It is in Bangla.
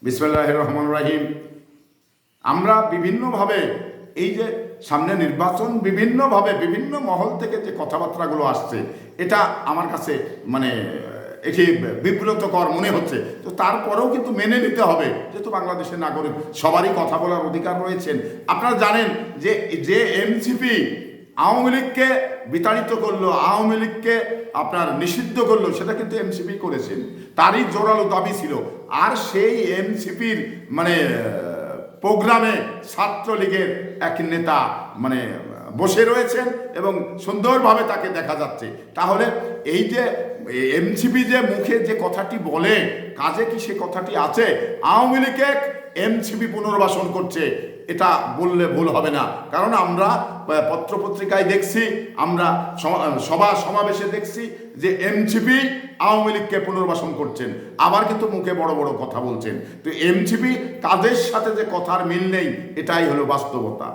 বিসমিল্লাহির রহমানির রহিম। আমরা বিভিন্নভাবে এই যে সামনে নির্বাচন, বিভিন্নভাবে বিভিন্ন মহল থেকে যে কথাবার্তাগুলো আসছে, এটা আমার কাছে মানে এটি বিব্রতকর মনে হচ্ছে। তো তারপরেও কিন্তু মেনে নিতে হবে, যেহেতু বাংলাদেশের নাগরিক, সবারই কথা বলার অধিকার রয়েছেন। আপনারা জানেন যে যে এনসিপি আওয়ামী লীগকে বিতাড়িত করলো, আওয়ামী লীগকে আপনার নিষিদ্ধ করলো, সেটা কিন্তু এনসিপি করেছেন, তারই জোরালো দাবি ছিল। আর সেই এনসিপির মানে প্রোগ্রামে ছাত্রলীগের এক নেতা মানে বসে রয়েছেন এবং সুন্দরভাবে তাকে দেখা যাচ্ছে। তাহলে এই যে এনসিপি যে মুখে যে কথাটি বলে, কাজে কি সে কথাটি আছে? আওয়ামী লীগকে এনসিপি পুনর্বাসন করছে, এটা বললে ভুল হবে না। কারণ আমরা পত্রপত্রিকায় দেখছি, আমরা সভা সমাবেশে দেখছি যে এনসিপি আওয়ামী লীগকে পুনর্বাসন করছেন, আবার কিন্তু মুখে বড় বড় কথা বলছেন। তো এনসিপি তাদের সাথে যে কথার মিল নেই, এটাই হলো বাস্তবতা।